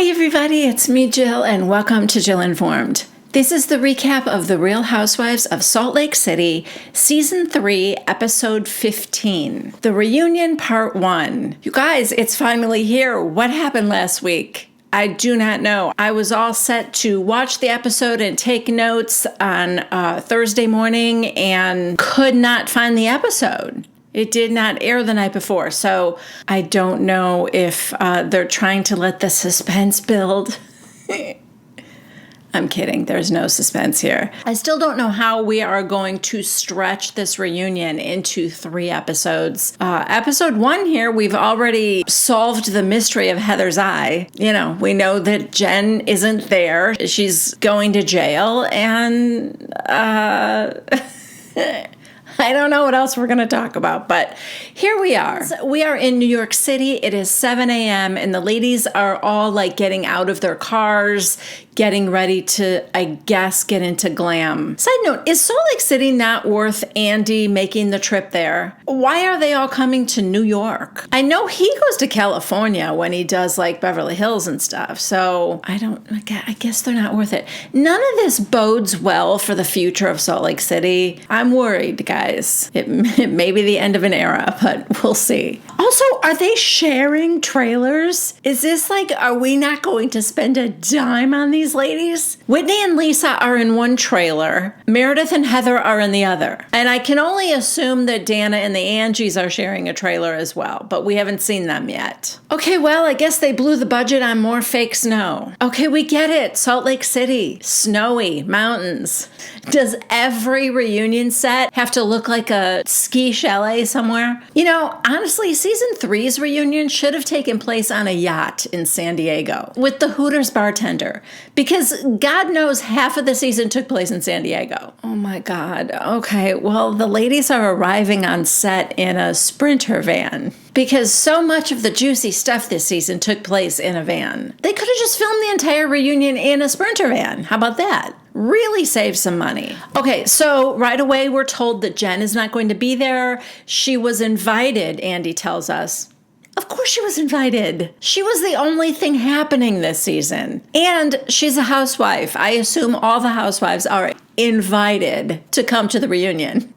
Hi everybody, it's me Jill and welcome to Jill Informed. This is the recap of The Real Housewives of Salt Lake City, Season 3, Episode 15. The Reunion Part 1. You guys, it's finally here. What happened last week? I do not know. I was all set to watch the episode and take notes on Thursday morning and could not find the episode. It did not air the night before, so I don't know if they're trying to let the suspense build. I'm kidding. There's no suspense here. I still don't know how we are going to stretch this reunion into 3 episodes. Episode 1 here, we've already solved the mystery of Heather's eye. You know, we know that Jen isn't there. She's going to jail, and I don't know what else we're going to talk about, but here we are. We are in New York City. It is 7 a.m. and the ladies are all like getting out of their cars, getting ready to, I guess, get into glam. Side note, is Salt Lake City not worth Andy making the trip there? Why are they all coming to New York? I know he goes to California when he does like Beverly Hills and stuff, so I guess they're not worth it. None of this bodes well for the future of Salt Lake City. I'm worried, guys. It may be the end of an era, but we'll see. Also, are they sharing trailers? Is this like, are we not going to spend a dime on these ladies? Whitney and Lisa are in one trailer. Meredith and Heather are in the other. And I can only assume that Dana and the Angies are sharing a trailer as well, but we haven't seen them yet. Okay, well, I guess they blew the budget on more fake snow. Okay, we get it. Salt Lake City, snowy, mountains. Does every reunion set have to look like a ski chalet somewhere? You know, honestly, Season 3's reunion should have taken place on a yacht in San Diego with the Hooters bartender, because God knows half of the season took place in San Diego. Oh my God. Okay, well, the ladies are arriving on set in a Sprinter van because so much of the juicy stuff this season took place in a van. They could have just filmed the entire reunion in a Sprinter van. How about that? Really save some money. Okay, so right away we're told that Jen is not going to be there. She was invited, Andy tells us. Of course she was invited. She was the only thing happening this season. And she's a housewife. I assume all the housewives are invited to come to the reunion.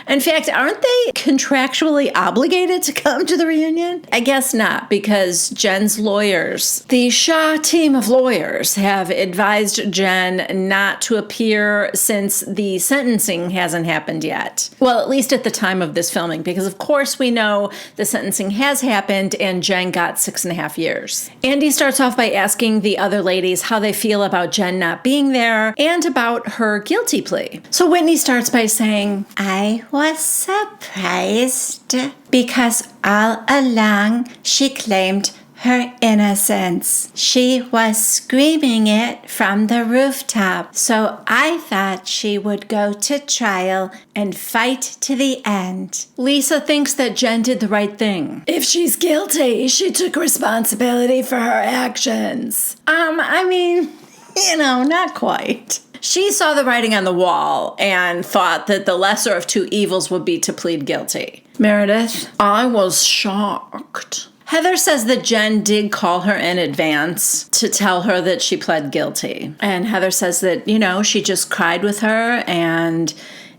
In fact, aren't they contractually obligated to come to the reunion? I guess not, because Jen's lawyers, the Shaw team of lawyers, have advised Jen not to appear since the sentencing hasn't happened yet. Well, at least at the time of this filming, because of course we know the sentencing has happened and Jen got 6.5 years. Andy starts off by asking the other ladies how they feel about Jen not being there and about her guilty plea. So Whitney starts by saying, I was surprised because all along she claimed her innocence. She was screaming it from the rooftop. So I thought she would go to trial and fight to the end. Lisa thinks that Jen did the right thing. If she's guilty, she took responsibility for her actions. I mean, you know, not quite. She saw the writing on the wall and thought that the lesser of two evils would be to plead guilty. Meredith, I was shocked. Heather says that Jen did call her in advance to tell her that she pled guilty. And Heather says that, you know, she just cried with her and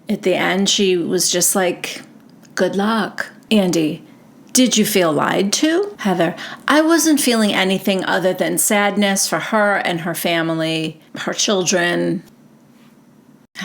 at the end she was just like, good luck. Andy, did you feel lied to? Heather, I wasn't feeling anything other than sadness for her and her family, her children.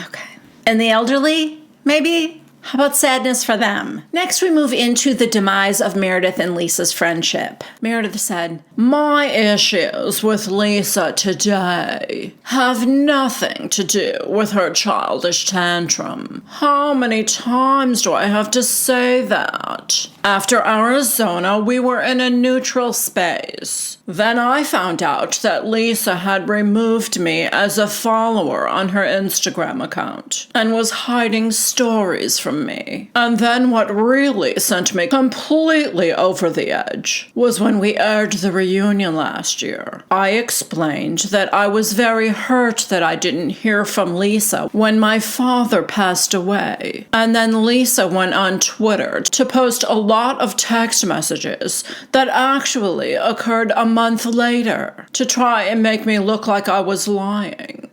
Okay. And the elderly, maybe? How about sadness for them? Next, we move into the demise of Meredith and Lisa's friendship. Meredith said, my issues with Lisa today have nothing to do with her childish tantrum. How many times do I have to say that? After Arizona, we were in a neutral space. Then I found out that Lisa had removed me as a follower on her Instagram account and was hiding stories from me. And then what really sent me completely over the edge was when we aired the reunion last year. I explained that I was very hurt that I didn't hear from Lisa when my father passed away. And then Lisa went on Twitter to post a lot of text messages that actually occurred a month later to try and make me look like I was lying.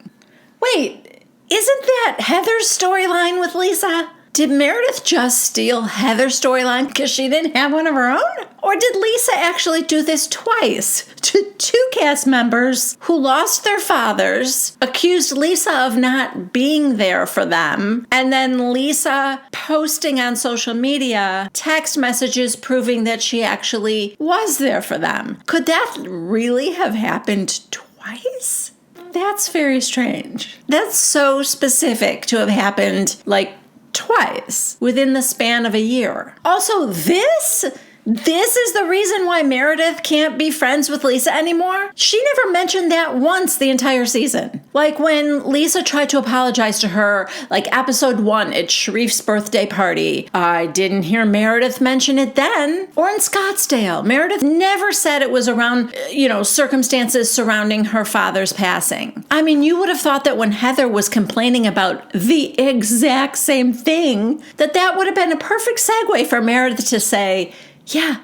Wait, isn't that Heather's storyline with Lisa? Did Meredith just steal Heather's storyline because she didn't have one of her own? Or did Lisa actually do this twice to two cast members who lost their fathers, accused Lisa of not being there for them, and then Lisa posting on social media text messages proving that she actually was there for them? Could that really have happened twice? That's very strange. That's so specific to have happened like twice within the span of a year. Also, this is the reason why Meredith can't be friends with Lisa anymore. She never mentioned that once the entire season. Like when Lisa tried to apologize to her, like episode 1 at Sharif's birthday party. I didn't hear Meredith mention it then. Or in Scottsdale. Meredith never said it was around, circumstances surrounding her father's passing. I mean, you would have thought that when Heather was complaining about the exact same thing, that would have been a perfect segue for Meredith to say, yeah,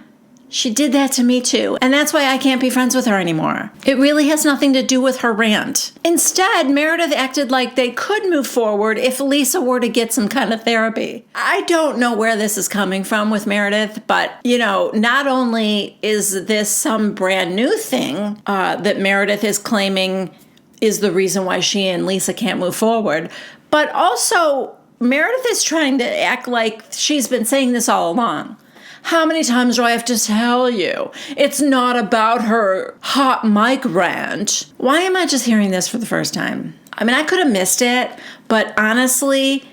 she did that to me too, and that's why I can't be friends with her anymore. It really has nothing to do with her rant. Instead, Meredith acted like they could move forward if Lisa were to get some kind of therapy. I don't know where this is coming from with Meredith, but, not only is this some brand new thing that Meredith is claiming is the reason why she and Lisa can't move forward, but also Meredith is trying to act like she's been saying this all along. How many times do I have to tell you? It's not about her hot mic rant. Why am I just hearing this for the first time? I mean, I could have missed it, but honestly,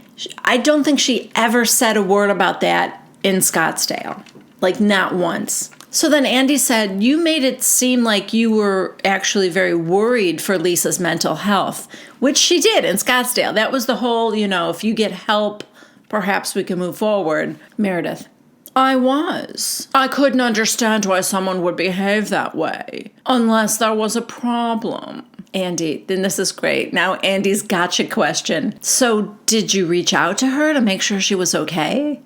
I don't think she ever said a word about that in Scottsdale. Like, not once. So then Andy said, you made it seem like you were actually very worried for Lisa's mental health, which she did in Scottsdale. That was the whole, if you get help, perhaps we can move forward. Meredith. I was. I couldn't understand why someone would behave that way, unless there was a problem. Andy, then this is great. Now Andy's gotcha question. So did you reach out to her to make sure she was okay?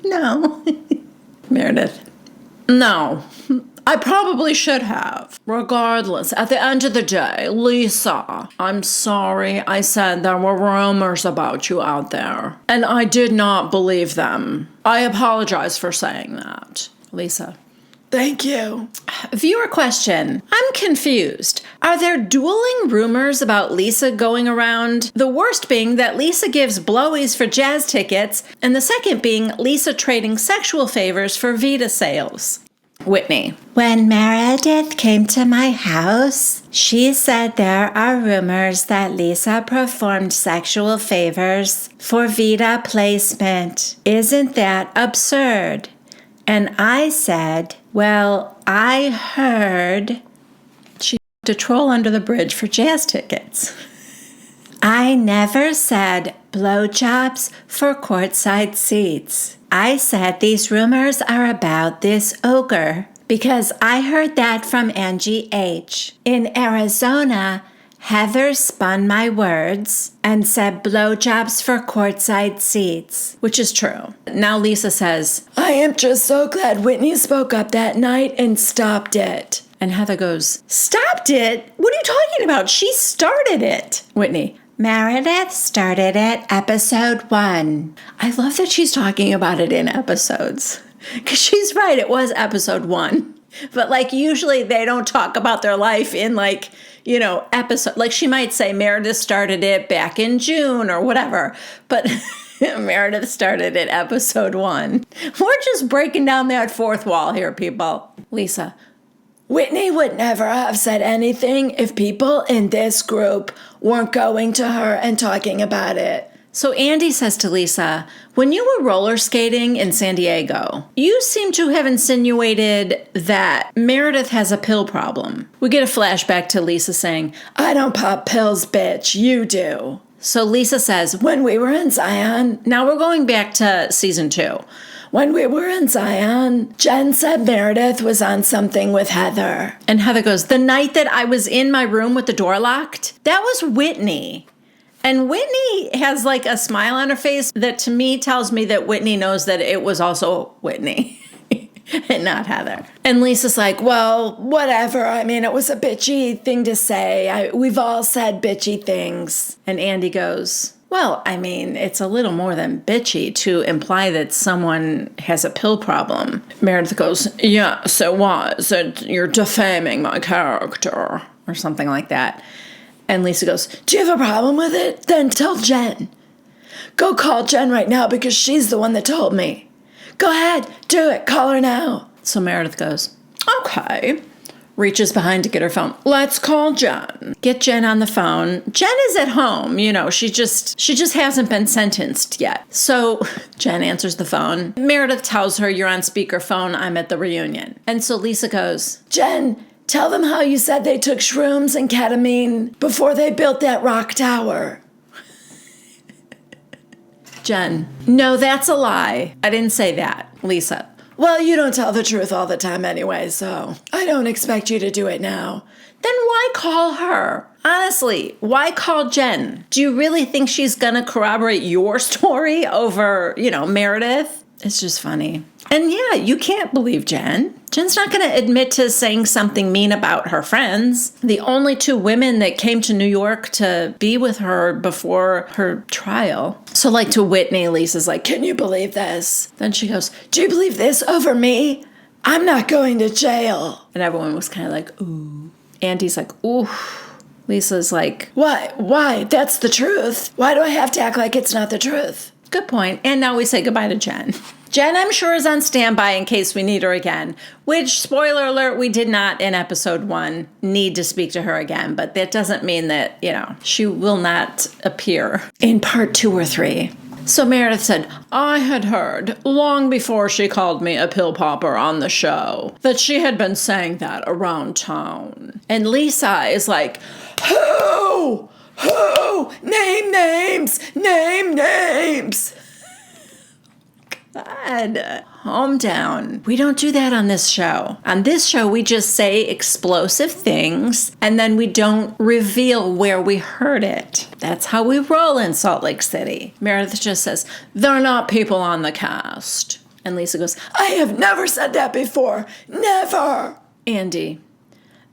No. Meredith. No. I probably should have. Regardless, at the end of the day, Lisa, I'm sorry I said there were rumors about you out there, and I did not believe them. I apologize for saying that. Lisa. Thank you. Viewer question. I'm confused. Are there dueling rumors about Lisa going around? The worst being that Lisa gives blowies for jazz tickets, and the second being Lisa trading sexual favors for Vita sales. Whitney. When Meredith came to my house, she said there are rumors that Lisa performed sexual favors for Vita placement. Isn't that absurd? And I said, well, I heard she to troll under the bridge for jazz tickets. I never said blowjobs for courtside seats. I said these rumors are about this ogre because I heard that from Angie H. In Arizona, Heather spun my words and said blowjobs for courtside seats, which is true. Now Lisa says, I am just so glad Whitney spoke up that night and stopped it. And Heather goes, stopped it? What are you talking about? She started it. Whitney. Meredith started it episode 1. I love that she's talking about it in episodes. Because she's right, it was episode 1. But usually they don't talk about their life in episode. Like she might say Meredith started it back in June or whatever. But Meredith started it episode 1. We're just breaking down that fourth wall here, people. Lisa. Whitney would never have said anything if people in this group weren't going to her and talking about it. So Andy says to Lisa, when you were roller skating in San Diego, you seem to have insinuated that Meredith has a pill problem. We get a flashback to Lisa saying, I don't pop pills, bitch, you do. So Lisa says, when we were in Zion, now we're going back to season 2. When we were in Zion, Jen said Meredith was on something with Heather. And Heather goes, the night that I was in my room with the door locked? That was Whitney. And Whitney has like a smile on her face that to me tells me that Whitney knows that it was also Whitney and not Heather. And Lisa's like, well, whatever. I mean, it was a bitchy thing to say. We've all said bitchy things. And Andy goes, well, I mean, it's a little more than bitchy to imply that someone has a pill problem. Meredith goes, yeah, so what? So you're defaming my character or something like that. And Lisa goes, do you have a problem with it? Then tell Jen. Go call Jen right now because she's the one that told me. Go ahead, do it. Call her now. So Meredith goes, okay. Reaches behind to get her phone. Let's call Jen. Get Jen on the phone. Jen is at home. You know, she just hasn't been sentenced yet. So Jen answers the phone. Meredith tells her, you're on speakerphone. I'm at the reunion. And so Lisa goes, Jen, tell them how you said they took shrooms and ketamine before they built that rock tower. Jen, no, that's a lie. I didn't say that. Lisa, well, you don't tell the truth all the time anyway, so I don't expect you to do it now. Then why call her? Honestly, why call Jen? Do you really think she's gonna corroborate your story over, Meredith? It's just funny. And yeah, you can't believe Jen. Jen's not going to admit to saying something mean about her friends. The only two women that came to New York to be with her before her trial. So like to Whitney, Lisa's like, can you believe this? Then she goes, do you believe this over me? I'm not going to jail. And everyone was kind of like, ooh. Andy's like, ooh. Lisa's like, what? Why? That's the truth. Why do I have to act like it's not the truth? Good point. And now we say goodbye to Jen. Jen, I'm sure, is on standby in case we need her again, which, spoiler alert, we did not in episode 1 need to speak to her again. But that doesn't mean that, she will not appear in part 2 or 3. So Meredith said, I had heard long before she called me a pill popper on the show that she had been saying that around town. And Lisa is like, who? Who? Name names! Name names! God. Calm down. We don't do that on this show. On this show, we just say explosive things, and then we don't reveal where we heard it. That's how we roll in Salt Lake City. Meredith just says, they're not people on the cast. And Lisa goes, I have never said that before. Never. Andy.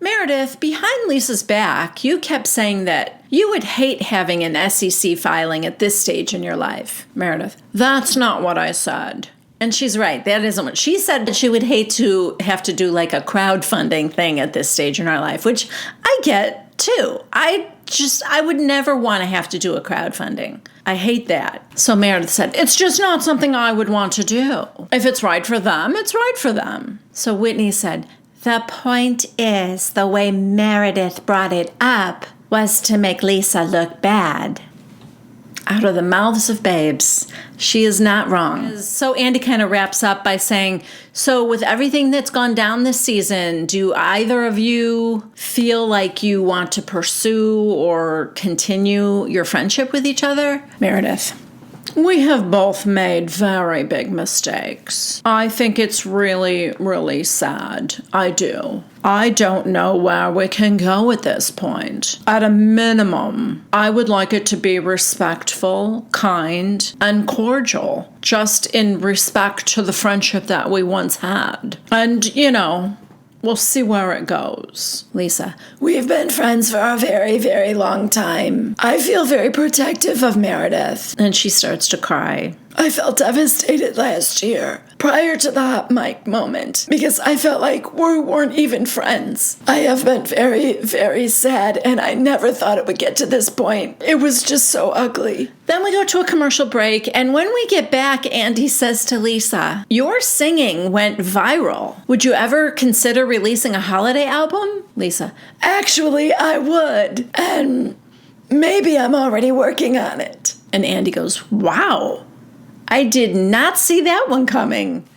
Meredith, behind Lisa's back, you kept saying that you would hate having an SEC filing at this stage in your life. Meredith, that's not what I said. And she's right. That isn't what she said. That she would hate to have to do like a crowdfunding thing at this stage in our life, which I get too. I would never want to have to do a crowdfunding. I hate that. So Meredith said, it's just not something I would want to do. If it's right for them, it's right for them. So Whitney said, the point is, the way Meredith brought it up was to make Lisa look bad. Out of the mouths of babes. She is not wrong. So Andy kind of wraps up by saying, so with everything that's gone down this season, do either of you feel like you want to pursue or continue your friendship with each other? Meredith. We have both made very big mistakes. I think it's really, really sad. I do. I don't know where we can go at this point. At a minimum, I would like it to be respectful, kind, and cordial, just in respect to the friendship that we once had. And, we'll see where it goes. Lisa, we've been friends for a very, very long time. I feel very protective of Meredith. And she starts to cry. I felt devastated last year, prior to the hot mic moment, because I felt like we weren't even friends. I have been very, very sad, and I never thought it would get to this point. It was just so ugly. Then we go to a commercial break, and when we get back, Andy says to Lisa, your singing went viral. Would you ever consider releasing a holiday album? Lisa, actually, I would, and maybe I'm already working on it. And Andy goes, wow. I did not see that one coming.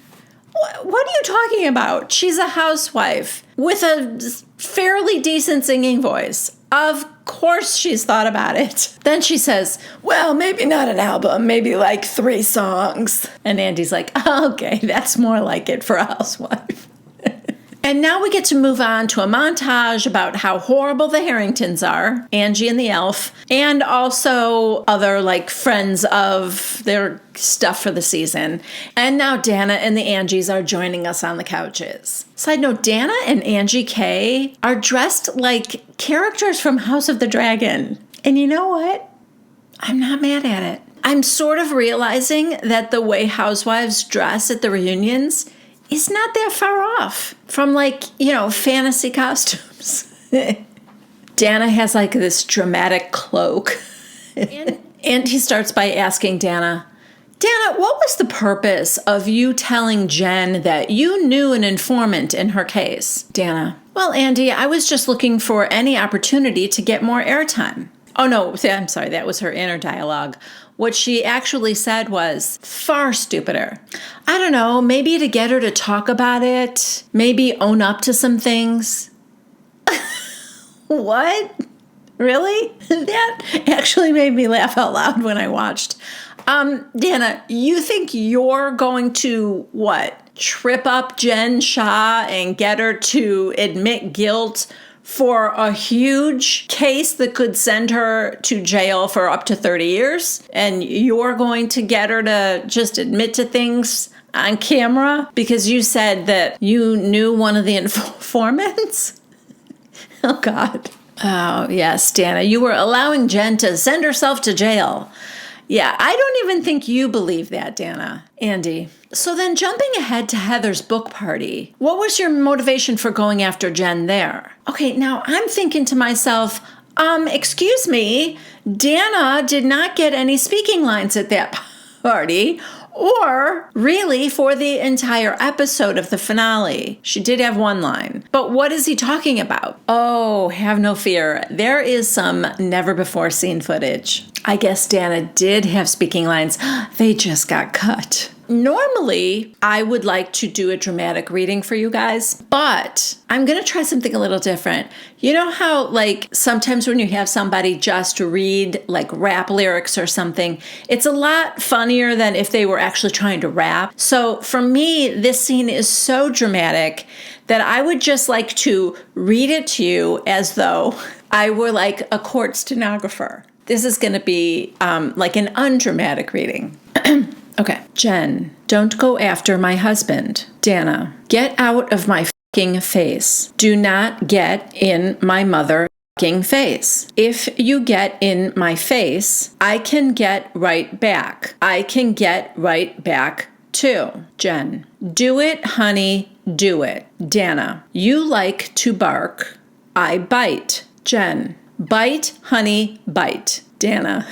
What are you talking about? She's a housewife with a fairly decent singing voice. Of course she's thought about it. Then she says, well, maybe not an album, maybe like 3 songs. And Andy's like, okay, that's more like it for a housewife. And now we get to move on to a montage about how horrible the Harringtons are, Angie and the elf, and also other like friends of their stuff for the season. And now Dana and the Angies are joining us on the couches. Side note, Dana and Angie K are dressed like characters from House of the Dragon. And you know what? I'm not mad at it. I'm sort of realizing that the way housewives dress at the reunions is not that far off from like, fantasy costumes. Dana has like this dramatic cloak. And he starts by asking Dana, what was the purpose of you telling Jen that you knew an informant in her case? Dana, well, Andy, I was just looking for any opportunity to get more airtime. Oh, no, I'm sorry, that was her inner dialogue. What she actually said was far stupider. I don't know, maybe to get her to talk about it, maybe own up to some things. What? Really? That actually made me laugh out loud when I watched. Dana, you think you're going to, trip up Jen Shah and get her to admit guilt for a huge case that could send her to jail for up to 30 years? And you're going to get her to just admit to things on camera because you said that you knew one of the informants? Oh, God. Oh, yes, Dana, you were allowing Jen to send herself to jail. Yeah, I don't even think you believe that, Dana. Andy. So then jumping ahead to Heather's book party, what was your motivation for going after Jen there? Okay, now I'm thinking to myself, excuse me, Dana did not get any speaking lines at that party, or really for the entire episode of the finale. She did have one line. But what is he talking about? Oh, have no fear. There is some never-before-seen footage. I guess Dana did have speaking lines. They just got cut. Normally, I would like to do a dramatic reading for you guys, but I'm going to try something a little different. You know how, sometimes when you have somebody just read, rap lyrics or something, it's a lot funnier than if they were actually trying to rap. So for me, this scene is so dramatic that I would just like to read it to you as though I were like a court stenographer. This is going to be like an undramatic reading. Okay. Jen, don't go after my husband. Dana, get out of my fucking face. Do not get in my mother fucking face. If you get in my face, I can get right back. I can get right back too. Jen, do it, honey, do it. Dana, you like to bark. I bite. Jen, bite, honey, bite. Dana,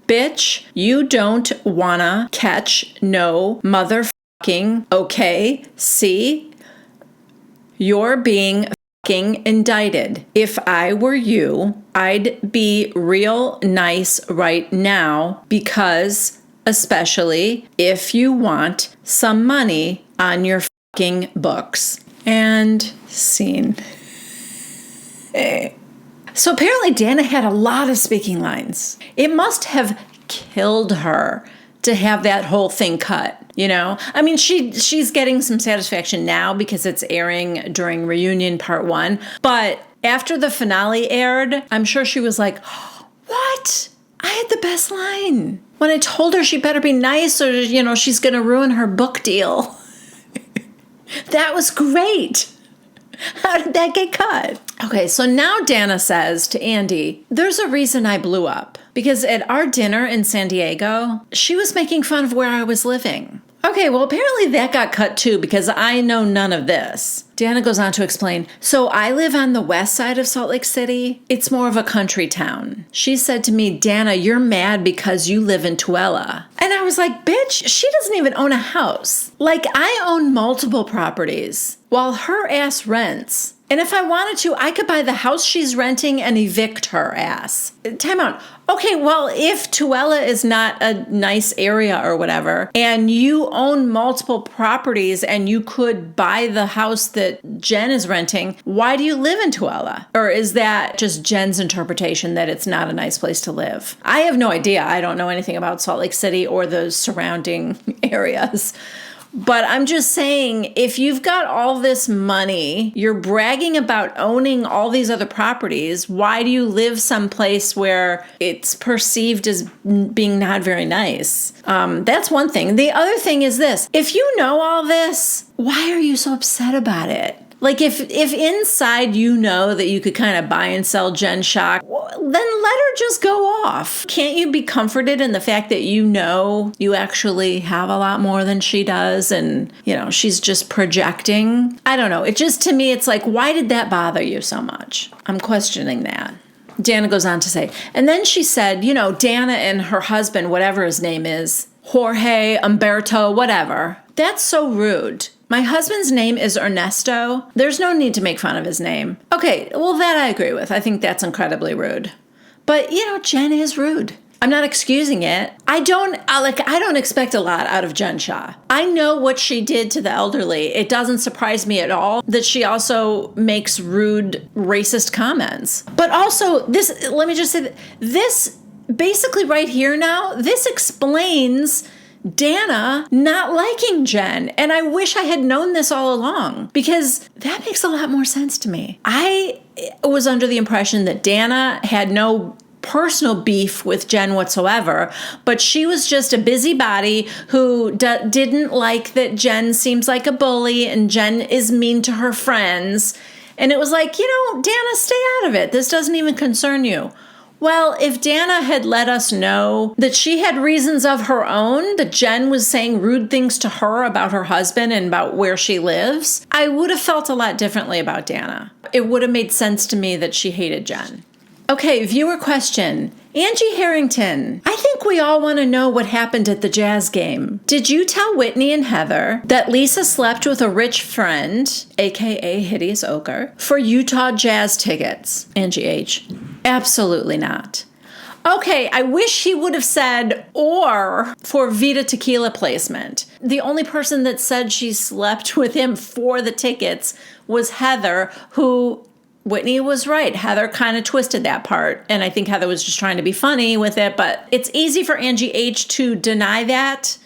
bitch, you don't wanna catch no motherfucking, okay? See? You're being fucking indicted. If I were you, I'd be real nice right now because, especially if you want some money on your fucking books. And scene. So apparently Dana had a lot of speaking lines. It must have killed her to have that whole thing cut, I mean, she's getting some satisfaction now because it's airing during Reunion Part 1. But after the finale aired, I'm sure she was like, what? I had the best line. When I told her she better be nice or, she's going to ruin her book deal. That was great. How did that get cut? Okay, so now Dana says to Andy, there's a reason I blew up. Because at our dinner in San Diego, she was making fun of where I was living. Okay, well, apparently that got cut too because I know none of this. Dana goes on to explain, so I live on the west side of Salt Lake City. It's more of a country town. She said to me, Dana, you're mad because you live in Tooele. And I was like, bitch, she doesn't even own a house. I own multiple properties while her ass rents. And if I wanted to, I could buy the house she's renting and evict her ass. Time out. Okay, well, if Tooele is not a nice area or whatever, and you own multiple properties and you could buy the house that Jen is renting, why do you live in Tooele? Or is that just Jen's interpretation that it's not a nice place to live? I have no idea. I don't know anything about Salt Lake City or the surrounding areas. But I'm just saying, if you've got all this money, you're bragging about owning all these other properties, why do you live someplace where it's perceived as being not very nice? That's one thing. The other thing is this. If you know all this, why are you so upset about it? Like, if inside you know that you could kind of buy and sell Jen Shah, then let her just go off. Can't you be comforted in the fact that you know you actually have a lot more than she does and, she's just projecting? I don't know. It just, to me, it's like, why did that bother you so much? I'm questioning that. Dana goes on to say, and then she said, Dana and her husband, whatever his name is, Jorge, Umberto, whatever, that's so rude. My husband's name is Ernesto. There's no need to make fun of his name. Okay, well, that I agree with. I think that's incredibly rude. But, Jen is rude. I'm not excusing it. I don't expect a lot out of Jen Shah. I know what she did to the elderly. It doesn't surprise me at all that she also makes rude, racist comments. But also, let me just say, this basically right here now, this explains Dana not liking Jen. And I wish I had known this all along, because that makes a lot more sense to me. I was under the impression that Dana had no personal beef with Jen whatsoever, but she was just a busybody who didn't like that Jen seems like a bully and Jen is mean to her friends. And it was like, Dana, stay out of it. This doesn't even concern you. Well, if Dana had let us know that she had reasons of her own, that Jen was saying rude things to her about her husband and about where she lives, I would have felt a lot differently about Dana. It would have made sense to me that she hated Jen. Okay, viewer question. Angie Harrington, I think we all want to know what happened at the Jazz game. Did you tell Whitney and Heather that Lisa slept with a rich friend, aka Hideous Ochre, for Utah Jazz tickets? Angie H. Absolutely not. Okay, I wish he would have said, or for Vita Tequila placement. The only person that said she slept with him for the tickets was Heather, who... Whitney was right. Heather kind of twisted that part, and I think Heather was just trying to be funny with it, but it's easy for Angie H. to deny that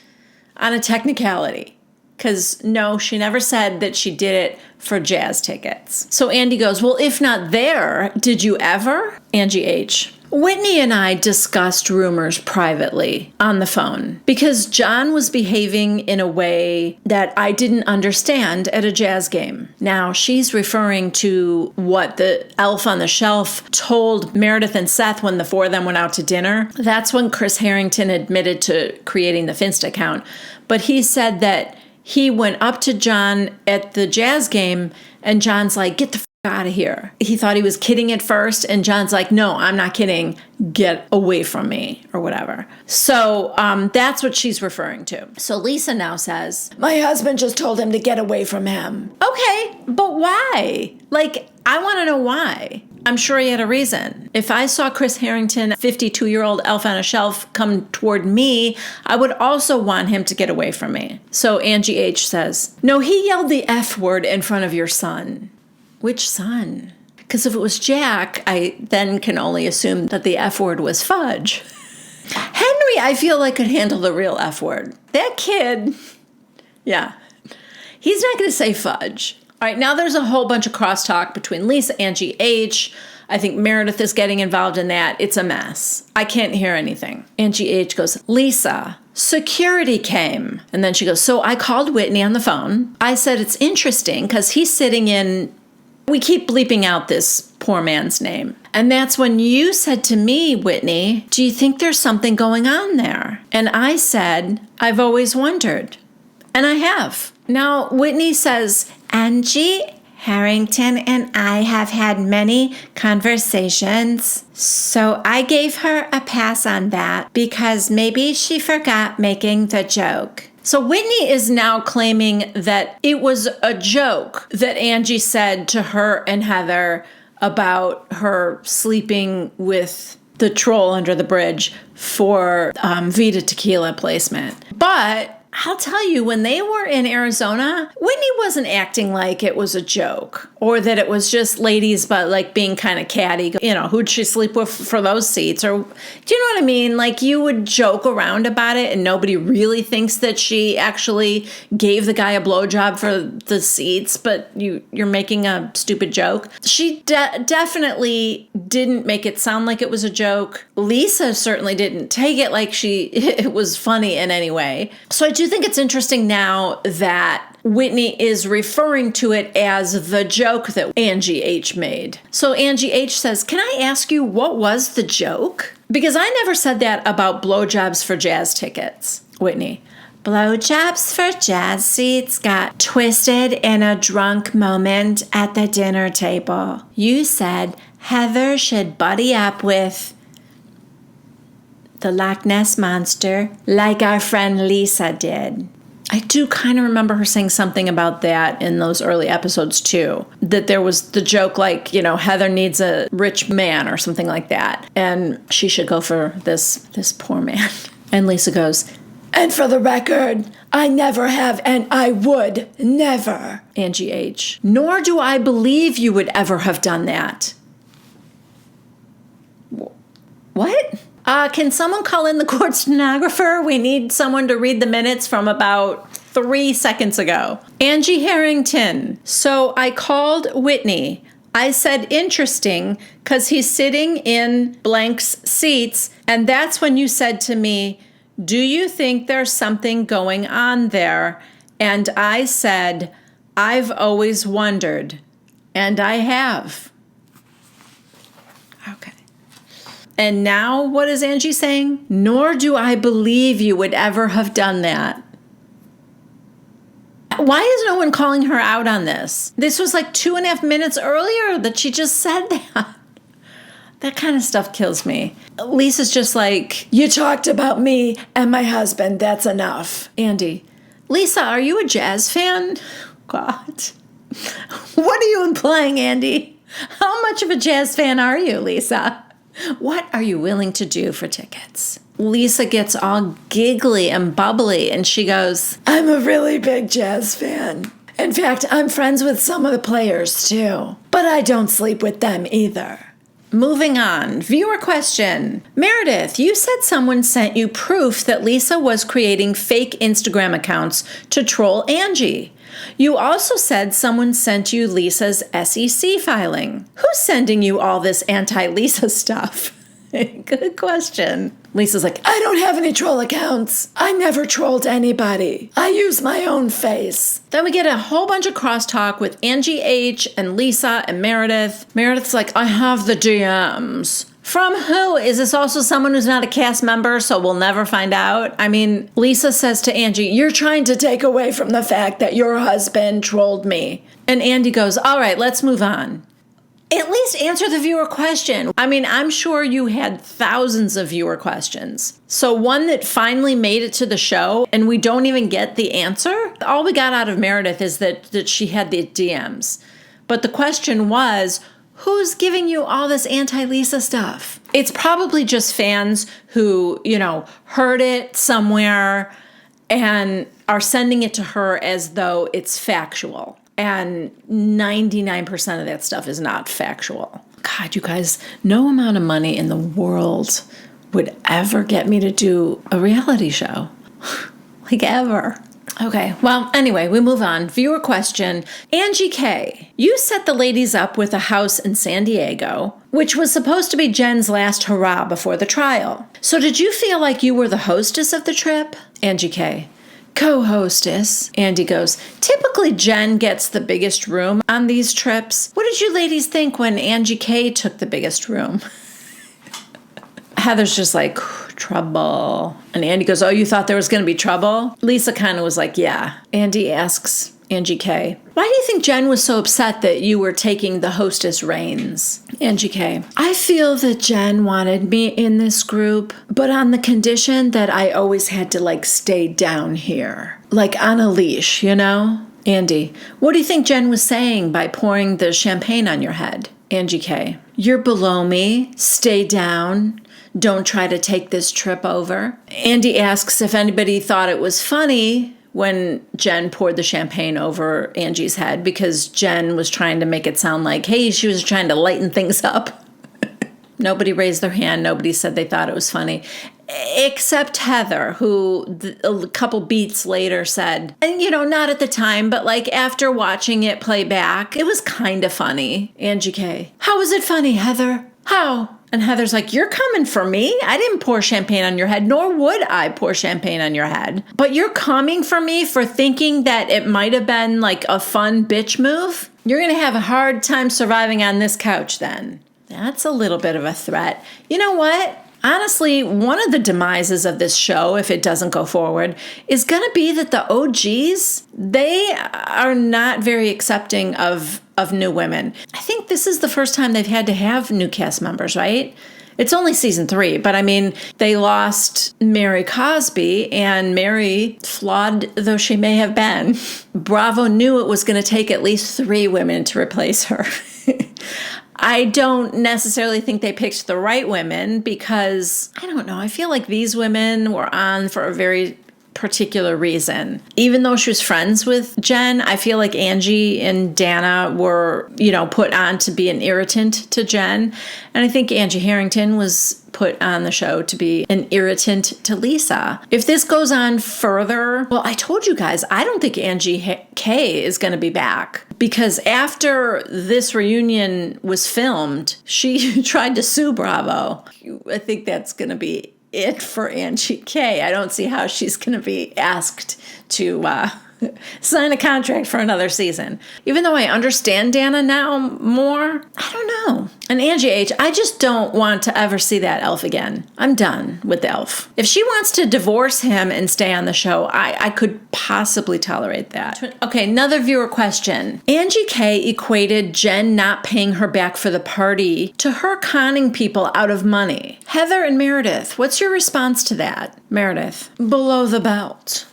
on a technicality, because no, she never said that she did it for Jazz tickets. So Andy goes, well, if not there, did you ever? Angie H. Whitney and I discussed rumors privately on the phone because John was behaving in a way that I didn't understand at a Jazz game. Now, she's referring to what the elf on the shelf told Meredith and Seth when the four of them went out to dinner. That's when Chris Harrington admitted to creating the Finsta account. But he said that he went up to John at the Jazz game and John's like, get the out of here. He thought he was kidding at first, and John's like, no, I'm not kidding. Get away from me, or whatever. So that's what she's referring to. So Lisa now says, my husband just told him to get away from him. Okay, but why? Like, I want to know why. I'm sure he had a reason. If I saw Chris Harrington, 52-year-old elf on a shelf, come toward me, I would also want him to get away from me. So Angie H. says, no, he yelled the F word in front of your son. Which son? Because if it was Jack, I then can only assume that the F word was Fudge. Henry, I feel like, could handle the real F word. That kid, yeah. He's not going to say Fudge. All right, now there's a whole bunch of crosstalk between Lisa, Angie H. I think Meredith is getting involved in that. It's a mess. I can't hear anything. Angie H. goes, Lisa, security came. And then she goes, so I called Whitney on the phone. I said, it's interesting because he's sitting in... We keep bleeping out this poor man's name. And that's when you said to me, Whitney, do you think there's something going on there? And I said, I've always wondered. And I have. Now, Whitney says, Angie Harrington and I have had many conversations. So I gave her a pass on that because maybe she forgot making the joke. So Whitney is now claiming that it was a joke that Angie said to her and Heather about her sleeping with the troll under the bridge for Vita Tequila placement. But I'll tell you, when they were in Arizona, Whitney wasn't acting like it was a joke or that it was just ladies, but like being kind of catty. You know, who'd she sleep with for those seats? Or do you know what I mean? Like, you would joke around about it and nobody really thinks that she actually gave the guy a blowjob for the seats, but you're making a stupid joke. She definitely didn't make it sound like it was a joke. Lisa certainly didn't take it like it was funny in any way. So I do think it's interesting now that Whitney is referring to it as the joke that Angie H made. So Angie H says, "Can I ask you, what was the joke? Because I never said that about blowjobs for jazz tickets." Whitney: "Blowjobs for jazz seats got twisted in a drunk moment at the dinner table. You said Heather should buddy up with the Loch Ness Monster like our friend Lisa did." I do kind of remember her saying something about that in those early episodes too. That there was the joke like, you know, Heather needs a rich man or something like that, and she should go for this poor man. And Lisa goes, "And for the record, I never have and I would never." Angie H: "Nor do I believe you would ever have done that." What? Can someone call in the court stenographer? We need someone to read the minutes from about 3 seconds ago. Angie Harrington: "So I called Whitney. I said interesting because he's sitting in blank's seats, and that's when you said to me, 'Do you think there's something going on there?' And I said, 'I've always wondered.' And I have." Okay. And now what is Angie saying? "Nor do I believe you would ever have done that." Why is no one calling her out on this? This was like 2.5 minutes earlier that she just said that. That kind of stuff kills me. Lisa's just like, "You talked about me and my husband. That's enough." Andy: "Lisa, are you a jazz fan?" God. What are you implying, Andy? How much of a jazz fan are you, Lisa? What are you willing to do for tickets? Lisa gets all giggly and bubbly and she goes, "I'm a really big jazz fan. In fact, I'm friends with some of the players too. But I don't sleep with them either." Moving on. Viewer question. Meredith, you said someone sent you proof that Lisa was creating fake Instagram accounts to troll Angie. You also said someone sent you Lisa's SEC filing. Who's sending you all this anti-Lisa stuff? Good question. Lisa's like, "I don't have any troll accounts. I never trolled anybody. I use my own face." Then we get a whole bunch of crosstalk with Angie H and Lisa and Meredith. Meredith's like, "I have the DMs." From who? Is this also someone who's not a cast member, so we'll never find out? I mean, Lisa says to Angie, "You're trying to take away from the fact that your husband trolled me." And Andy goes, "All right, let's move on." At least answer the viewer question. I mean, I'm sure you had thousands of viewer questions. So one that finally made it to the show and we don't even get the answer. All we got out of Meredith is that she had the DMs. But the question was, who's giving you all this anti-Lisa stuff? It's probably just fans who, you know, heard it somewhere and are sending it to her as though it's factual. And 99% of that stuff is not factual. God, you guys, no amount of money in the world would ever get me to do a reality show. Like, ever. Okay, well, anyway, we move on. Viewer question. Angie K, you set the ladies up with a house in San Diego, which was supposed to be Jen's last hurrah before the trial. So did you feel like you were the hostess of the trip? Angie K, co-hostess. Andy goes, typically Jen gets the biggest room on these trips. What did you ladies think when Angie K took the biggest room? Heather's just like, trouble. And Andy goes, oh, you thought there was going to be trouble? Lisa kind of was like, yeah. Andy asks Angie K, why do you think Jen was so upset that you were taking the hostess reins? Angie K, I feel that Jen wanted me in this group, but on the condition that I always had to like stay down here, like on a leash, you know? Andy, what do you think Jen was saying by pouring the champagne on your head? Angie K. You're below me. Stay down. Don't try to take this trip over. Andy asks if anybody thought it was funny when Jen poured the champagne over Angie's head, because Jen was trying to make it sound like, hey, she was trying to lighten things up. Nobody raised their hand. Nobody said they thought it was funny. Except Heather, who a couple beats later said, and not at the time, but like after watching it play back, it was kind of funny. Angie K. How was it funny, Heather? How? And Heather's like, you're coming for me? I didn't pour champagne on your head, nor would I pour champagne on your head. But you're coming for me for thinking that it might have been like a fun bitch move? You're going to have a hard time surviving on this couch then. That's a little bit of a threat. You know what? Honestly, one of the demises of this show, if it doesn't go forward, is going to be that the OGs, they are not very accepting of new women. I think this is the first time they've had to have new cast members, right? It's only season 3, but I mean, they lost Mary Cosby, and Mary, flawed though she may have been, Bravo knew it was going to take at least 3 women to replace her. I don't necessarily think they picked the right women because, I don't know, I feel like these women were on for a very particular reason. Even though she was friends with Jen, I feel like Angie and Dana were, put on to be an irritant to Jen. And I think Angie Harrington was put on the show to be an irritant to Lisa. If this goes on further, well, I told you guys, I don't think Angie K is going to be back. Because after this reunion was filmed, she tried to sue Bravo. I think that's going to be it for Angie K. I don't see how she's going to be asked to sign a contract for another season. Even though I understand Dana now more, I don't know. And Angie H., I just don't want to ever see that elf again. I'm done with the elf. If she wants to divorce him and stay on the show, I could possibly tolerate that. Okay, another viewer question. Angie K. equated Jen not paying her back for the party to her conning people out of money. Heather and Meredith, what's your response to that? Meredith, below the belt.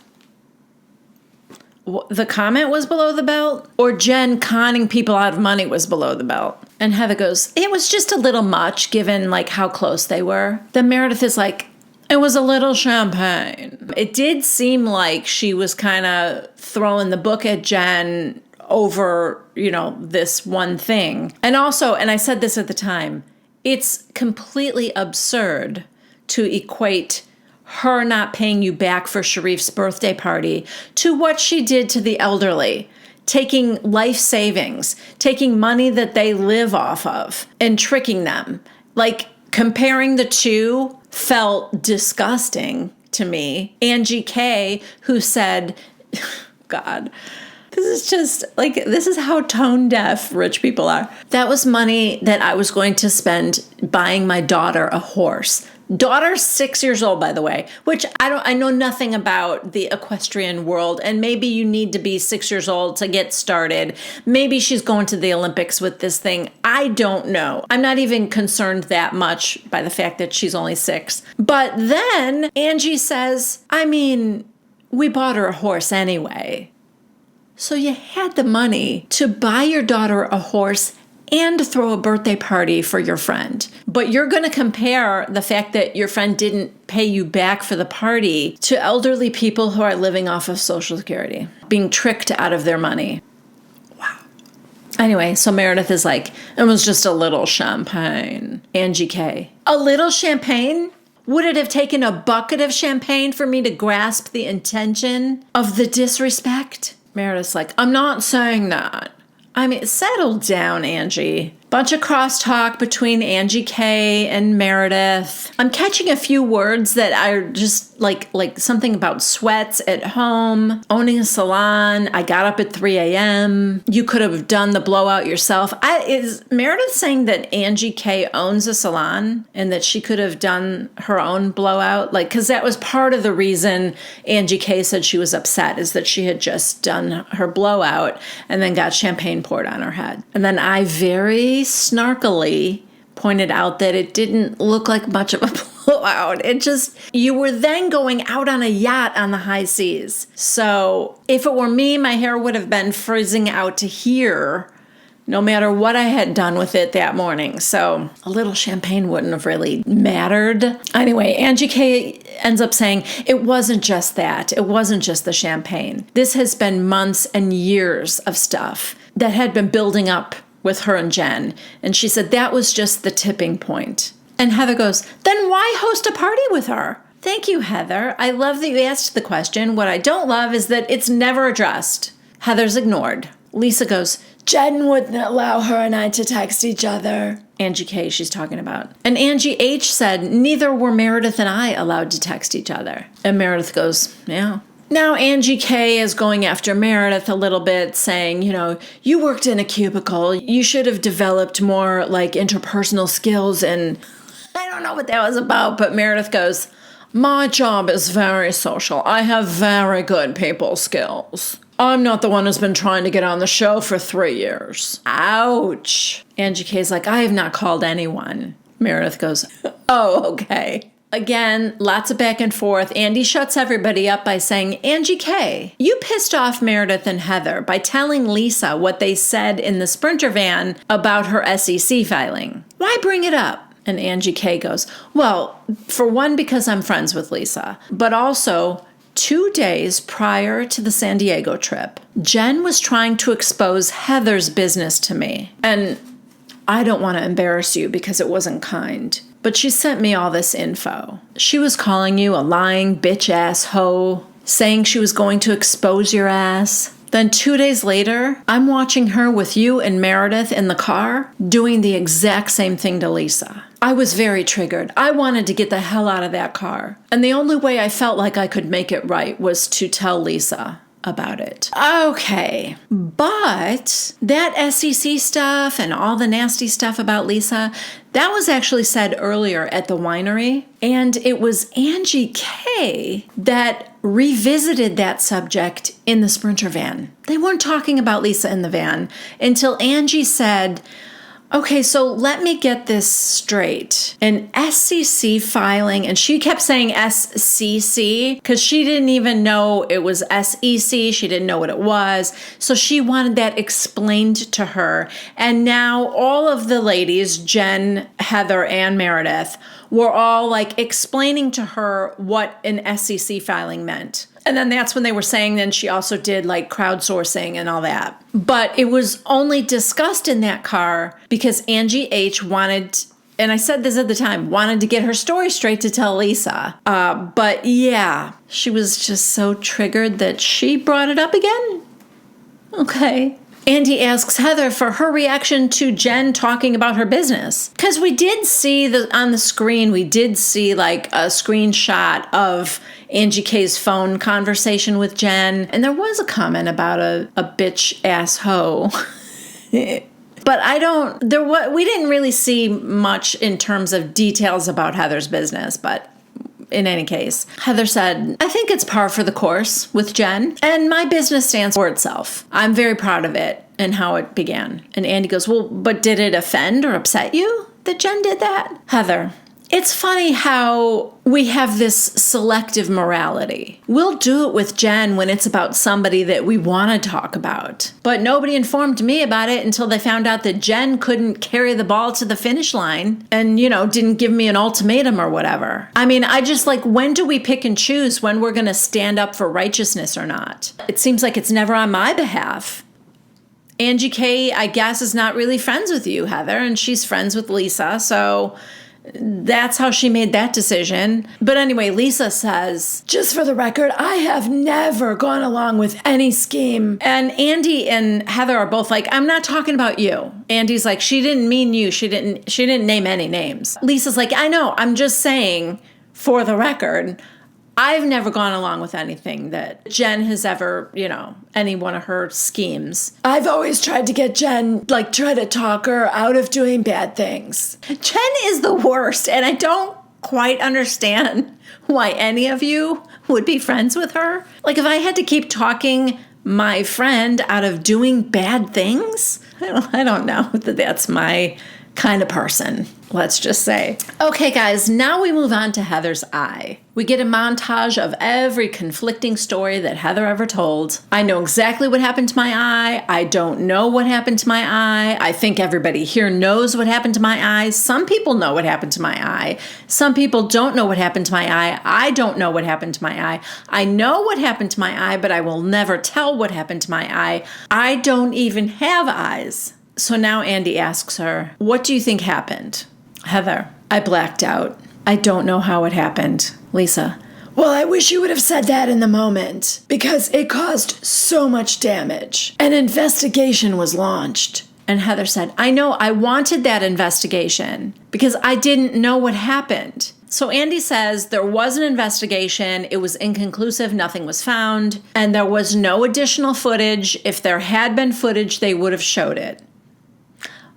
The comment was below the belt, or Jen conning people out of money was below the belt? And Heather goes, it was just a little much given like how close they were. Then Meredith is like, it was a little champagne. It did seem like she was kind of throwing the book at Jen over, this one thing. And also, and I said this at the time, it's completely absurd to equate her not paying you back for Sharif's birthday party to what she did to the elderly, taking life savings, taking money that they live off of and tricking them. Like, comparing the two felt disgusting to me. Angie K., who said, God, this is just like, this is how tone deaf rich people are. That was money that I was going to spend buying my daughter a horse. Daughter's 6 years old, by the way, which I know nothing about the equestrian world. And maybe you need to be 6 years old to get started. Maybe she's going to the Olympics with this thing. I don't know. I'm not even concerned that much by the fact that she's only 6. But then Angie says, we bought her a horse anyway. So you had the money to buy your daughter a horse and throw a birthday party for your friend. But you're going to compare the fact that your friend didn't pay you back for the party to elderly people who are living off of Social Security, being tricked out of their money. Wow. Anyway, so Meredith is like, it was just a little champagne. Angie K. A little champagne? Would it have taken a bucket of champagne for me to grasp the intention of the disrespect? Meredith's like, I'm not saying that. Settle down, Angie. Bunch of crosstalk between Angie K. and Meredith. I'm catching a few words that are just like something about sweats at home, owning a salon. I got up at 3 a.m. You could have done the blowout yourself. Is Meredith saying that Angie K. owns a salon and that she could have done her own blowout? Because that was part of the reason Angie K. said she was upset, is that she had just done her blowout and then got champagne poured on her head. And then I very snarkily pointed out that it didn't look like much of a blowout. blew out. You were then going out on a yacht on the high seas. So if it were me, my hair would have been frizzing out to here, no matter what I had done with it that morning. So a little champagne wouldn't have really mattered. Anyway, Angie K ends up saying it wasn't just that. It wasn't just the champagne. This has been months and years of stuff that had been building up with her and Jen. And she said that was just the tipping point. And Heather goes, then why host a party with her? Thank you, Heather. I love that you asked the question. What I don't love is that it's never addressed. Heather's ignored. Lisa goes, Jen wouldn't allow her and I to text each other. Angie K she's talking about. And Angie H said, neither were Meredith and I allowed to text each other. And Meredith goes, yeah. Now Angie K is going after Meredith a little bit, saying, you worked in a cubicle. You should have developed more like interpersonal skills. And I don't know what that was about, but Meredith goes, my job is very social. I have very good people skills. I'm not the one who's been trying to get on the show for 3 years. Ouch. Angie K's like, I have not called anyone. Meredith goes, oh, okay. Again, lots of back and forth. Andy shuts everybody up by saying, Angie K, you pissed off Meredith and Heather by telling Lisa what they said in the Sprinter van about her SEC filing. Why bring it up? And Angie K goes, well, for one, because I'm friends with Lisa, but also 2 days prior to the San Diego trip, Jen was trying to expose Heather's business to me. And I don't want to embarrass you because it wasn't kind, but she sent me all this info. She was calling you a lying bitch ass hoe, saying she was going to expose your ass. Then 2 days later, I'm watching her with you and Meredith in the car doing the exact same thing to Lisa. I was very triggered. I wanted to get the hell out of that car. And the only way I felt like I could make it right was to tell Lisa about it. Okay, but that SEC stuff and all the nasty stuff about Lisa, that was actually said earlier at the winery. And it was Angie K that revisited that subject in the Sprinter van. They weren't talking about Lisa in the van until Angie said, okay, so let me get this straight. An SEC filing, and she kept saying SCC because she didn't even know it was SEC. She didn't know what it was. So she wanted that explained to her. And now all of the ladies, Jen, Heather, and Meredith, were all like explaining to her what an SEC filing meant. And then that's when they were saying then she also did like crowdsourcing and all that. But it was only discussed in that car because Angie H wanted, and I said this at the time, wanted to get her story straight to tell Lisa. But yeah, she was just so triggered that she brought it up again. Okay. Andy asks Heather for her reaction to Jen talking about her business. Because we did see on the screen, we did see like a screenshot of Angie K's phone conversation with Jen. And there was a comment about a bitch ass hoe. But we didn't really see much in terms of details about Heather's business, but in any case, Heather said, I think it's par for the course with Jen, and my business stands for itself. I'm very proud of it and how it began. And Andy goes, well, but did it offend or upset you that Jen did that? Heather, it's funny how we have this selective morality. We'll do it with Jen when it's about somebody that we want to talk about. But nobody informed me about it until they found out that Jen couldn't carry the ball to the finish line and, didn't give me an ultimatum or whatever. I mean, I just when do we pick and choose when we're going to stand up for righteousness or not? It seems like it's never on my behalf. Angie K, I guess, is not really friends with you, Heather, and she's friends with Lisa, so that's how she made that decision. But anyway, Lisa says, just for the record, I have never gone along with any scheme. And Andy and Heather are both like, I'm not talking about you. Andy's like, she didn't mean you. She didn't name any names. Lisa's like, I know. I'm just saying, for the record, I've never gone along with anything that Jen has ever, any one of her schemes. I've always tried to get Jen, try to talk her out of doing bad things. Jen is the worst, and I don't quite understand why any of you would be friends with her. If I had to keep talking my friend out of doing bad things, I don't know that that's my kind of person, let's just say. Okay, guys, now we move on to Heather's eye. We get a montage of every conflicting story that Heather ever told. I know exactly what happened to my eye. I don't know what happened to my eye. I think everybody here knows what happened to my eye. Some people know what happened to my eye. Some people don't know what happened to my eye. I don't know what happened to my eye. I know what happened to my eye, but I will never tell what happened to my eye. I don't even have eyes. So now Andy asks her, what do you think happened? Heather, I blacked out. I don't know how it happened. Lisa, well, I wish you would have said that in the moment because it caused so much damage. An investigation was launched. And Heather said, I know, I wanted that investigation because I didn't know what happened. So Andy says there was an investigation. It was inconclusive. Nothing was found. And there was no additional footage. If there had been footage, they would have showed it.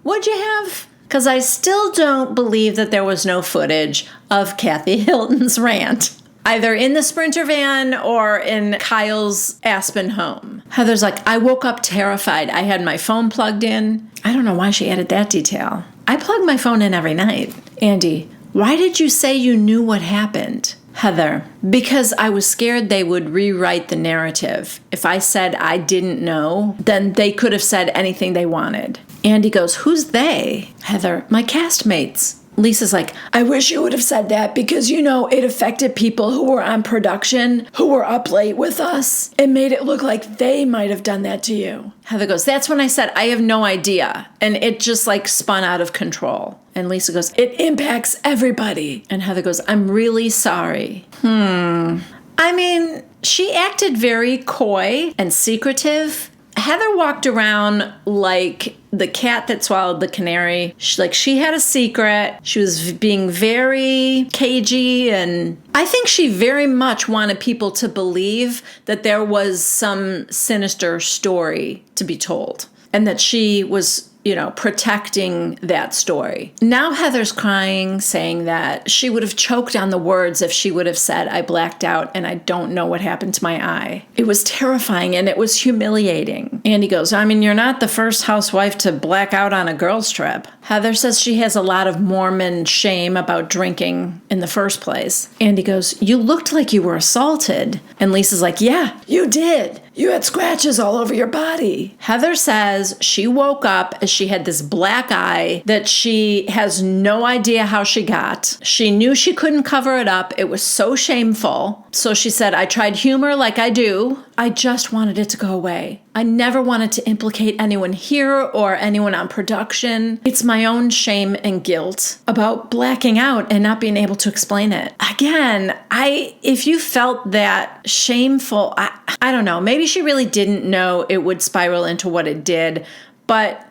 What'd you have? Because I still don't believe that there was no footage of Kathy Hilton's rant, either in the Sprinter van or in Kyle's Aspen home. Heather's like, I woke up terrified. I had my phone plugged in. I don't know why she added that detail. I plug my phone in every night. Andy, why did you say you knew what happened? Heather, because I was scared they would rewrite the narrative. If I said I didn't know, then they could have said anything they wanted. Andy goes, who's they? Heather, my castmates. Lisa's like, I wish you would have said that because, you know, it affected people who were on production, who were up late with us. It made it look like they might have done that to you. Heather goes, that's when I said, I have no idea. And it just like spun out of control. And Lisa goes, it impacts everybody. And Heather goes, I'm really sorry. I mean, she acted very coy and secretive. Heather walked around like the cat that swallowed the canary. She had a secret. She was being very cagey, and I think she very much wanted people to believe that there was some sinister story to be told and that she was, you know, protecting that story. Now Heather's crying, saying that she would have choked on the words if she would have said, I blacked out and I don't know what happened to my eye. It was terrifying and it was humiliating. Andy goes, I mean, you're not the first housewife to black out on a girls' trip. Heather says she has a lot of Mormon shame about drinking in the first place. Andy goes, you looked like you were assaulted. And Lisa's like, yeah, you did. You had scratches all over your body. Heather says she woke up as she had this black eye that she has no idea how she got. She knew she couldn't cover it up. It was so shameful. So she said, I tried humor like I do. I just wanted it to go away. I never wanted to implicate anyone here or anyone on production. It's my own shame and guilt about blacking out and not being able to explain it. Again, if you felt that shameful, I don't know. Maybe she really didn't know it would spiral into what it did. But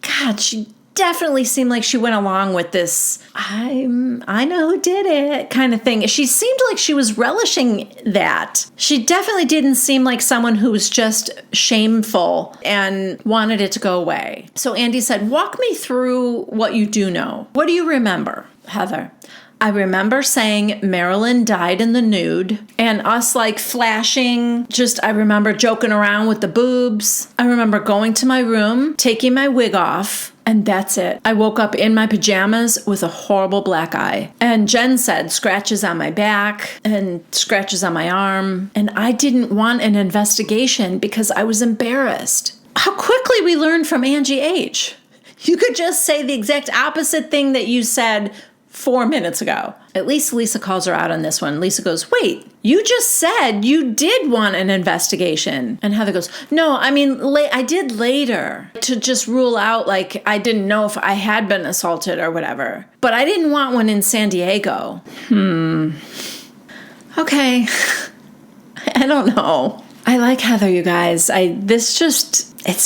God, she definitely seemed like she went along with this, I know who did it kind of thing. She seemed like she was relishing that. She definitely didn't seem like someone who was just shameful and wanted it to go away. So Andy said, walk me through what you do know. What do you remember, Heather? I remember saying Marilyn died in the nude and us like flashing. I remember joking around with the boobs. I remember going to my room, taking my wig off, and that's it. I woke up in my pajamas with a horrible black eye. And Jen said scratches on my back and scratches on my arm. And I didn't want an investigation because I was embarrassed. How quickly we learned from Angie H. You could just say the exact opposite thing that you said 4 minutes ago. At least Lisa calls her out on this one. Lisa goes, wait, you just said you did want an investigation. And Heather goes, no, I mean, I did later to just rule out, like, I didn't know if I had been assaulted or whatever. But I didn't want one in San Diego. Okay. I don't know. I like Heather, you guys. It's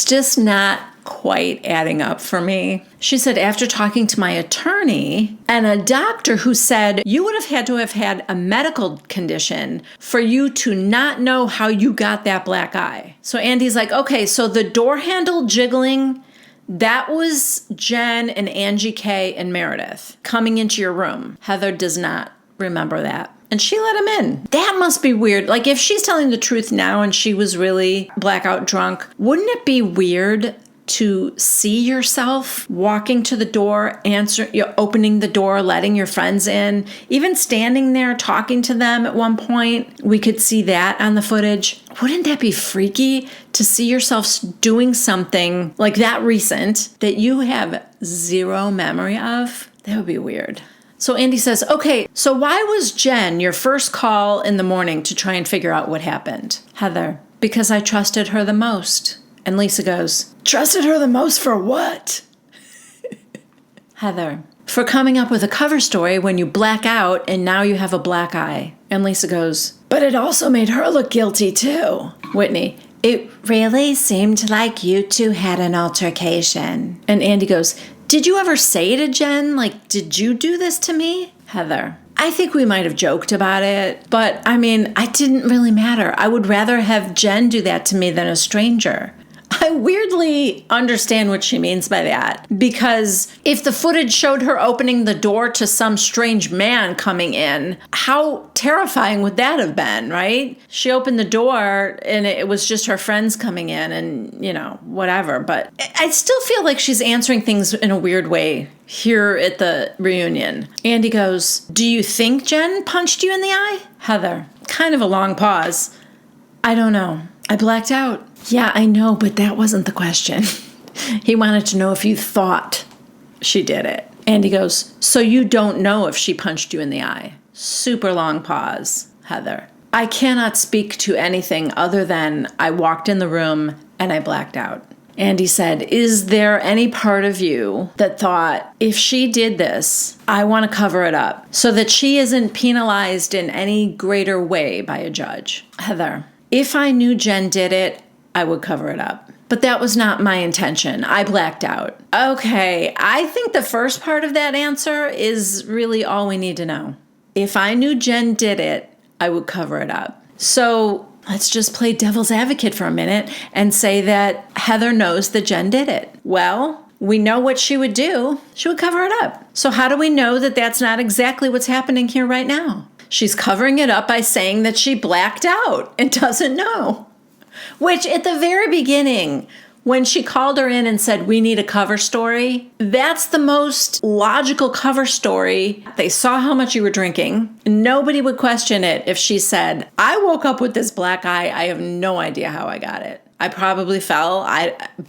just not quite adding up for me. She said, after talking to my attorney and a doctor who said you would have had a medical condition for you to not know how you got that black eye. So Andy's like, okay, so the door handle jiggling, that was Jen and Angie K and Meredith coming into your room. Heather does not remember that. And she let him in. That must be weird. Like, if she's telling the truth now and she was really blackout drunk, wouldn't it be weird to see yourself walking to the door, opening the door, letting your friends in, even standing there talking to them at one point. We could see that on the footage. Wouldn't that be freaky to see yourself doing something like that recent that you have zero memory of? That would be weird. So Andy says, okay, so why was Jen your first call in the morning to try and figure out what happened? Heather, because I trusted her the most. And Lisa goes, trusted her the most for what? Heather, for coming up with a cover story when you black out and now you have a black eye. And Lisa goes, but it also made her look guilty too. Whitney, it really seemed like you two had an altercation. And Andy goes, did you ever say to Jen, like, did you do this to me? Heather, I think we might have joked about it, but I mean, it didn't really matter. I would rather have Jen do that to me than a stranger. I weirdly understand what she means by that, because if the footage showed her opening the door to some strange man coming in, how terrifying would that have been, right? She opened the door and it was just her friends coming in and, you know, whatever. But I still feel like she's answering things in a weird way here at the reunion. Andy goes, do you think Jen punched you in the eye? Heather, kind of a long pause. I don't know. I blacked out. Yeah, I know, but that wasn't the question. He wanted to know if you thought she did it. Andy goes, so you don't know if she punched you in the eye? Super long pause. Heather, I cannot speak to anything other than I walked in the room and I blacked out. Andy said, is there any part of you that thought, if she did this, I want to cover it up so that she isn't penalized in any greater way by a judge? Heather, if I knew Jen did it, I would cover it up. But that was not my intention. I blacked out. Okay, I think the first part of that answer is really all we need to know. If I knew Jen did it, I would cover it up. So let's just play devil's advocate for a minute and say that Heather knows that Jen did it. Well, we know what she would do. She would cover it up. So how do we know that that's not exactly what's happening here right now? She's covering it up by saying that she blacked out and doesn't know. Which at the very beginning, when she called her in and said, we need a cover story, that's the most logical cover story. They saw how much you were drinking. Nobody would question it if she said, I woke up with this black eye. I have no idea how I got it. I probably fell,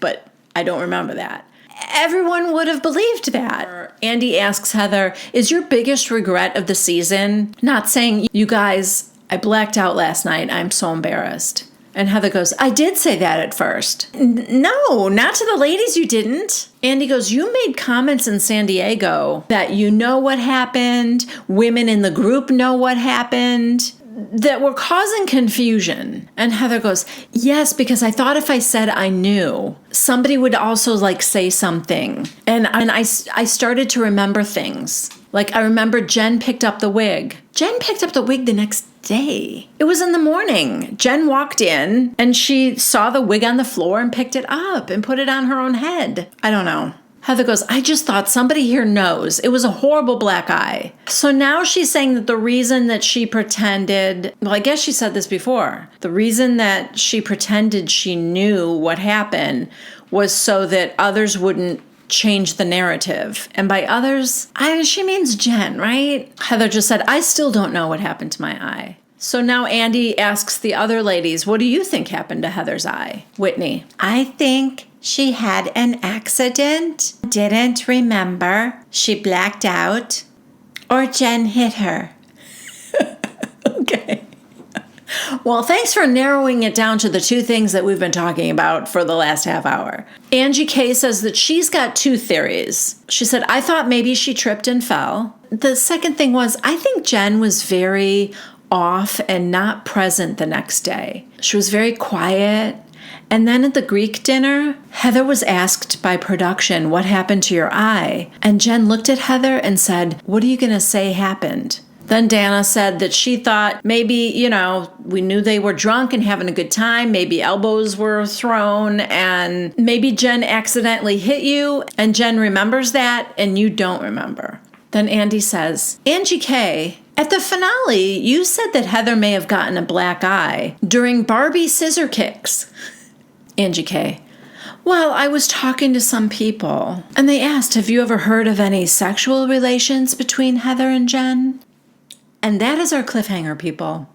but I don't remember that. Everyone would have believed that. Andy asks Heather, is your biggest regret of the season not saying, you guys, I blacked out last night. I'm so embarrassed. And Heather goes, I did say that at first. No, not to the ladies, you didn't. Andy goes, you made comments in San Diego that you know what happened, women in the group know what happened, that were causing confusion. And Heather goes, yes, because I thought if I said I knew, somebody would also like say something. And I started to remember things. Like I remember Jen picked up the wig. Jen picked up the wig the next day. It was in the morning. Jen walked in and she saw the wig on the floor and picked it up and put it on her own head. I don't know. Heather goes, I just thought somebody here knows. It was a horrible black eye. So now she's saying that the reason that she pretended, well, I guess she said this before, the reason that she pretended she knew what happened was so that others wouldn't change the narrative. And by others, she means Jen, right? Heather just said, I still don't know what happened to my eye. So now Andy asks the other ladies, what do you think happened to Heather's eye? Whitney, I think she had an accident, didn't remember, she blacked out, or Jen hit her. Okay. Well, thanks for narrowing it down to the two things that we've been talking about for the last half hour. Angie K says that she's got two theories. She said, I thought maybe she tripped and fell. The second thing was, I think Jen was very off and not present the next day. She was very quiet. And then at the Greek dinner, Heather was asked by production, what happened to your eye? And Jen looked at Heather and said, what are you going to say happened? Then Dana said that she thought maybe, we knew they were drunk and having a good time. Maybe elbows were thrown and maybe Jen accidentally hit you and Jen remembers that and you don't remember. Then Andy says, Angie K, at the finale, you said that Heather may have gotten a black eye during Barbie scissor kicks. Angie K, Well, I was talking to some people, and they asked, have you ever heard of any sexual relations between Heather and Jen? And that is our cliffhanger, people.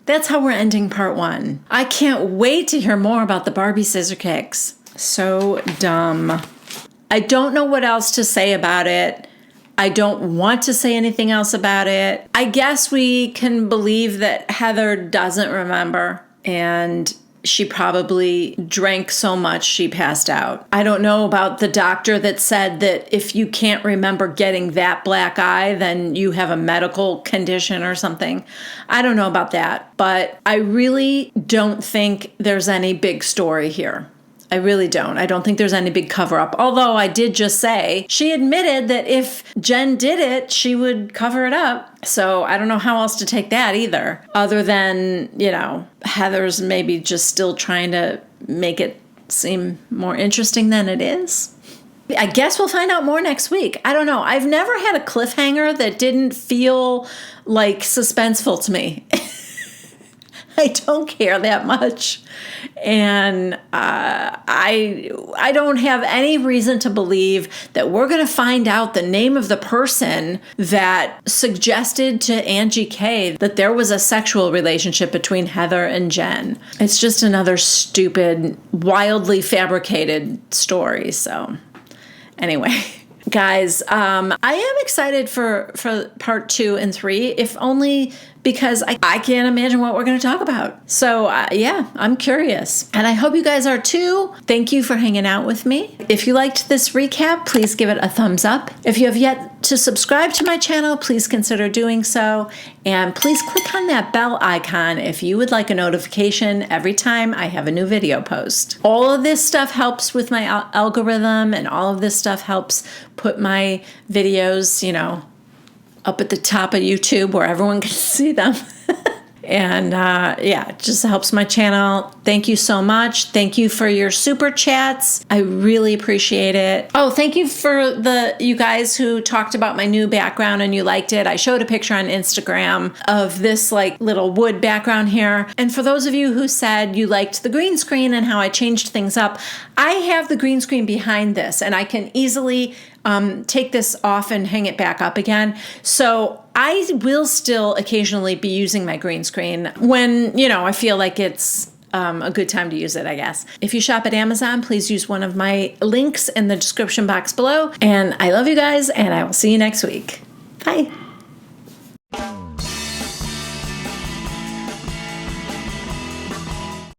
That's how we're ending part 1. I can't wait to hear more about the Barbie scissor kicks. So dumb. I don't know what else to say about it. I don't want to say anything else about it. I guess we can believe that Heather doesn't remember, and she probably drank so much she passed out. I don't know about the doctor that said that if you can't remember getting that black eye, then you have a medical condition or something. I don't know about that, but I really don't think there's any big story here. I really don't. I don't think there's any big cover up. Although I did just say she admitted that if Jen did it, she would cover it up. So I don't know how else to take that either. Other than, Heather's maybe just still trying to make it seem more interesting than it is. I guess we'll find out more next week. I don't know. I've never had a cliffhanger that didn't feel like suspenseful to me. I don't care that much. And I don't have any reason to believe that we're going to find out the name of the person that suggested to Angie K that there was a sexual relationship between Heather and Jen. It's just another stupid, wildly fabricated story. So anyway. Guys, I am excited for part 2 and 3, if only because I can't imagine what we're going to talk about. So yeah, I'm curious. And I hope you guys are too. Thank you for hanging out with me. If you liked this recap, please give it a thumbs up. If you have yet to subscribe to my channel, please consider doing so. And please click on that bell icon if you would like a notification every time I have a new video post. All of this stuff helps with my algorithm, and all of this stuff helps put my videos, up at the top of YouTube where everyone can see them. And yeah, it just helps my channel. Thank you so much. Thank you for your super chats. I really appreciate it. Oh, thank you for you guys who talked about my new background and you liked it. I showed a picture on Instagram of this little wood background here. And for those of you who said you liked the green screen and how I changed things up, I have the green screen behind this and I can easily take this off and hang it back up again. So I will still occasionally be using my green screen when, I feel like it's a good time to use it, I guess. If you shop at Amazon, please use one of my links in the description box below. And I love you guys, and I will see you next week. Bye.